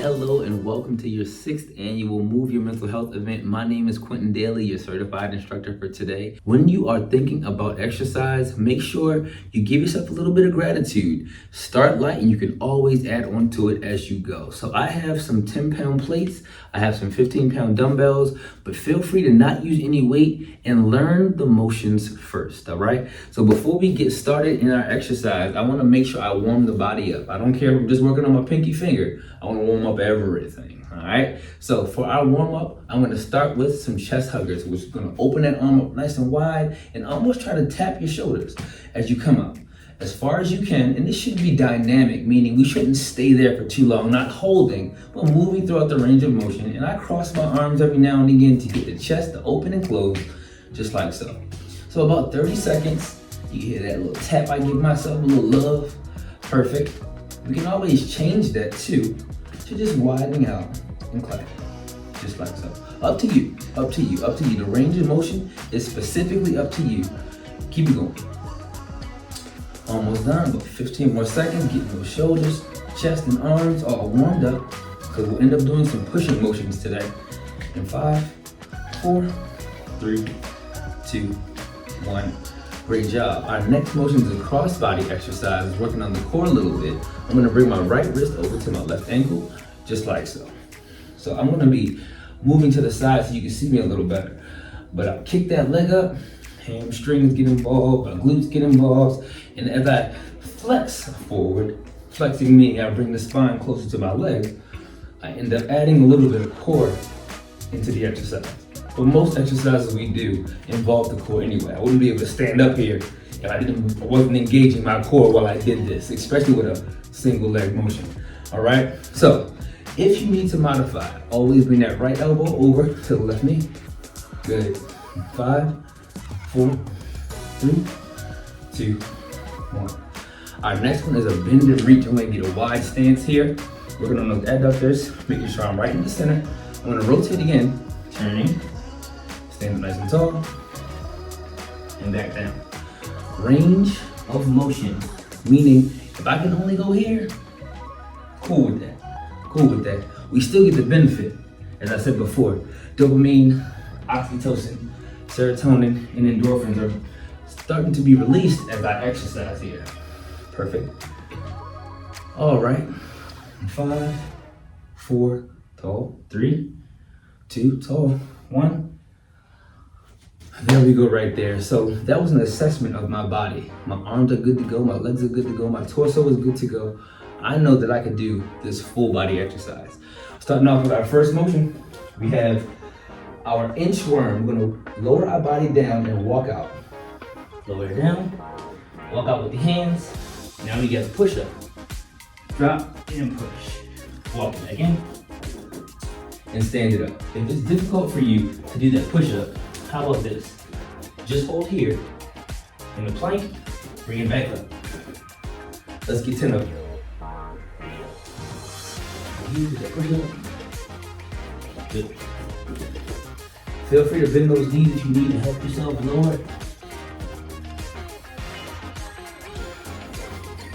Hello and welcome to your 6th annual Move Your Mental Health event. My name is Quintin Dailey, your certified instructor for today. When you are thinking about exercise, make sure you give yourself a little bit of gratitude. Start light and you can always add on to it as you go. So I have some 10-pound plates, I have some 15-pound dumbbells, but feel free to not use any weight and learn the motions first, all right? So before we get started in our exercise, I wanna make sure I warm the body up. I don't care if I'm just working on my pinky finger. I wanna warm up everything, all right? So for our warm up, I'm gonna start with some chest huggers, which is gonna open that arm up nice and wide and almost try to tap your shoulders as you come up as far as you can. And this should be dynamic, meaning we shouldn't stay there for too long, not holding, but moving throughout the range of motion. And I cross my arms every now and again to get the chest to open and close, just like so. So about 30 seconds, you hear that little tap I give myself, a little love. Perfect. We can always change that too, to just widening out and clap, just like so. Up to you, up to you, up to you. The range of motion is specifically up to you. Keep it going. Almost done, but 15 more seconds, getting those shoulders, chest, and arms all warmed up, because we'll end up doing some push-up motions today. In 5, 4, 3, 2, 1. Great job. Our next motion is a cross-body exercise, working on the core a little bit. I'm gonna bring my right wrist over to my left ankle, just like so. So I'm gonna be moving to the side so you can see me a little better. But I'll kick that leg up, hamstrings get involved, my glutes get involved, and as I flex forward, flexing me, I bring the spine closer to my legs, I end up adding a little bit of core into the exercise. But most exercises we do involve the core anyway. I wouldn't be able to stand up here if I wasn't engaging my core while I did this, especially with a single leg motion. All right, so if you need to modify, always bring that right elbow over to the left knee. Good. 5, 4, 3, 2, 1. Our next one is a bend and reach. I'm gonna get a wide stance here. Working on those adductors, making sure I'm right in the center. I'm gonna rotate again, turning, stand up nice and tall, and back down. Range of motion, meaning if I can only go here, cool with that, cool with that. We still get the benefit, as I said before, dopamine, oxytocin, serotonin, and endorphins are starting to be released as I exercise here. Perfect. All right, 5, 4, tall, 3, 2, tall, 1. There we go right there. So that was an assessment of my body. My arms are good to go, my legs are good to go, my torso is good to go. I know that I can do this full body exercise. Starting off with our first motion, we have our inchworm. We're gonna lower our body down and walk out. Lower it down, walk out with the hands. Now we get a push up. Drop and push. Walk it back in and stand it up. If it's difficult for you to do that push up, how about this? Just hold here in the plank, bring it back up. Let's get 10 of them. Use that push up. Good. Feel free to bend those knees if you need to help yourself lower.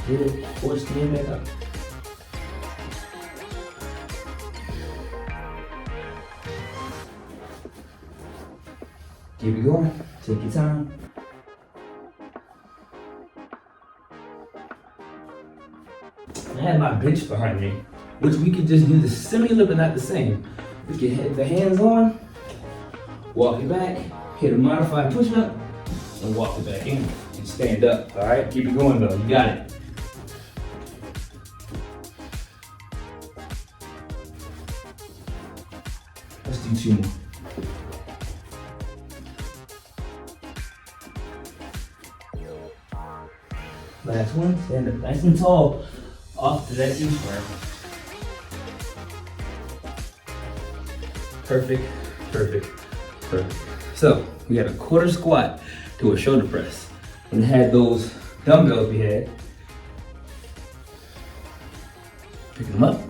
Good. Or stand back up. Keep it going. Take your time. I have my bench behind me, which we can just do the similar but not the same. We can hit the hands on, walk it back, hit a modified push-up, and walk it back in and stand up. All right, keep it going though. You got it. Let's do 2 more. Last one, stand up nice and tall off to that inchworm. Perfect, perfect, perfect. So we had a quarter squat to a shoulder press. And had those dumbbells we had. Pick them up.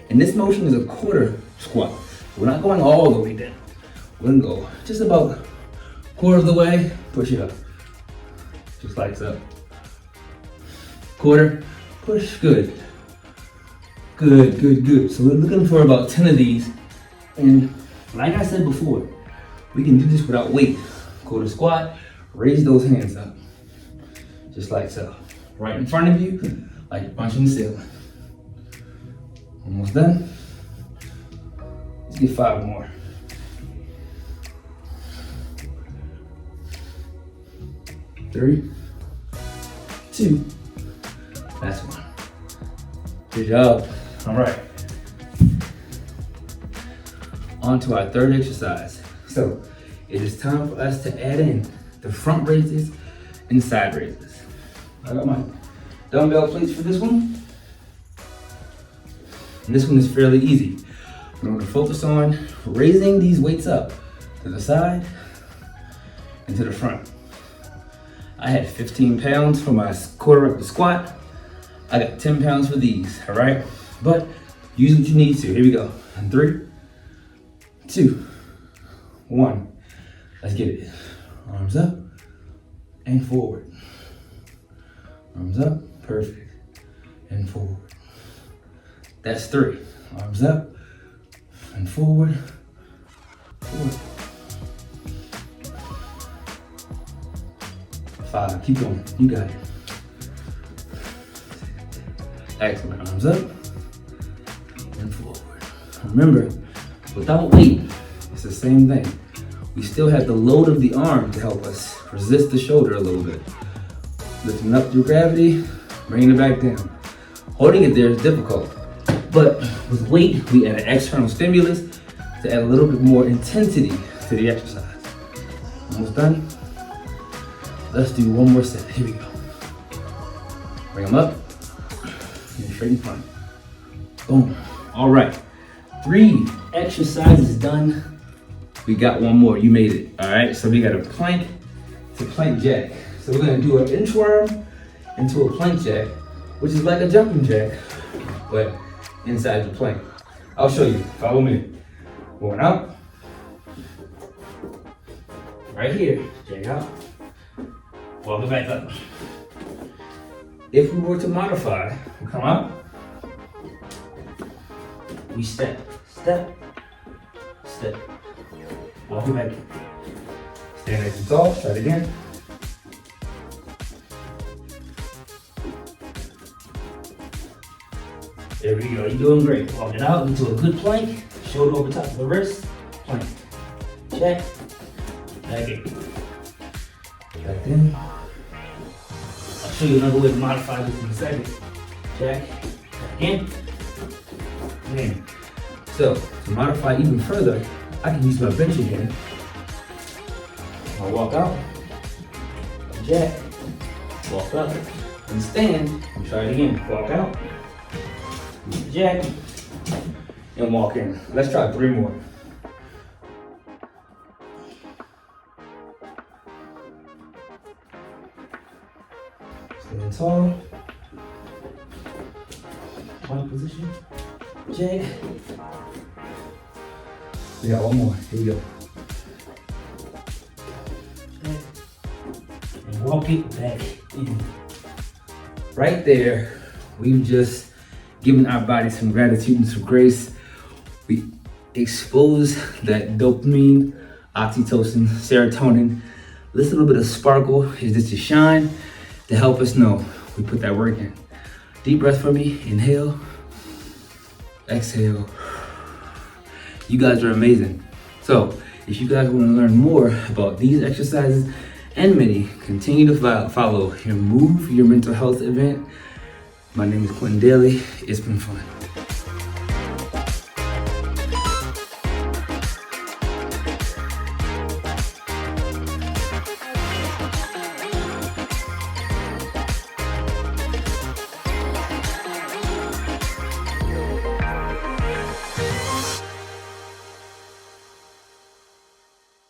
And this motion is a quarter squat. We're not going all the way down. We're gonna go just about quarter of the way, push it up. Just like so. Quarter, push, good. Good, good, good. So we're looking for about 10 of these. And like I said before, we can do this without weight. Go to squat, raise those hands up. Just like so. Right in front of you, like you're punching the ceiling. Almost done. Let's get 5 more. 3, 2, last one. Good job. All right. On to our third exercise. So it is time for us to add in the front raises and side raises. I got my dumbbell plates for this one. And this one is fairly easy. I'm going to focus on raising these weights up to the side and to the front. I had 15 pounds for my quarter rep squat. I got 10 pounds for these, all right? But use what you need to. Here we go. 3, 2, 1. Let's get it. Arms up and forward. Arms up, perfect. And forward. That's 3. Arms up and forward. Forward. 5, keep going. You got it. Excellent. Arms up and forward. Remember, without weight, it's the same thing. We still have the load of the arm to help us resist the shoulder a little bit. Lifting up through gravity, bringing it back down. Holding it there is difficult, but with weight, we add an external stimulus to add a little bit more intensity to the exercise. Almost done. Let's do one more set. Here we go. Bring them up and straight in front. Boom. All right. 3 exercises done. We got one more. You made it. All right. So we got a plank to plank jack. So we're going to do an inchworm into a plank jack, which is like a jumping jack, but inside the plank. I'll show you. Follow me. Going out. Right here. Jack out. Walk it back up. If we were to modify, we come out, we step, step, step, walk it back in. Stand nice and tall, try it again. There we go, you're doing great. Walk it out into a good plank, shoulder over top of the wrist, plank. Check, back in. Back in. I'll show you another way to modify this in a second. Jack, back in, in. So, to modify even further, I can use my bench again. I'll walk out, jack, walk up, and stand, and try it again. Walk out, jack, and walk in. Let's try 3 more. Stand tall. Plank position. Jack. We got one more. Here we go. Jack. And walk it back in. Right there, we've just given our body some gratitude and some grace. We expose that dopamine, oxytocin, serotonin. This little bit of sparkle is just to shine to help us know we put that work in. Deep breath for me. Inhale. Exhale. You guys are amazing. So if you guys want to learn more about these exercises and many, continue to follow your Move Your Mental Health event. My name is Quintin Dailey. It's been fun.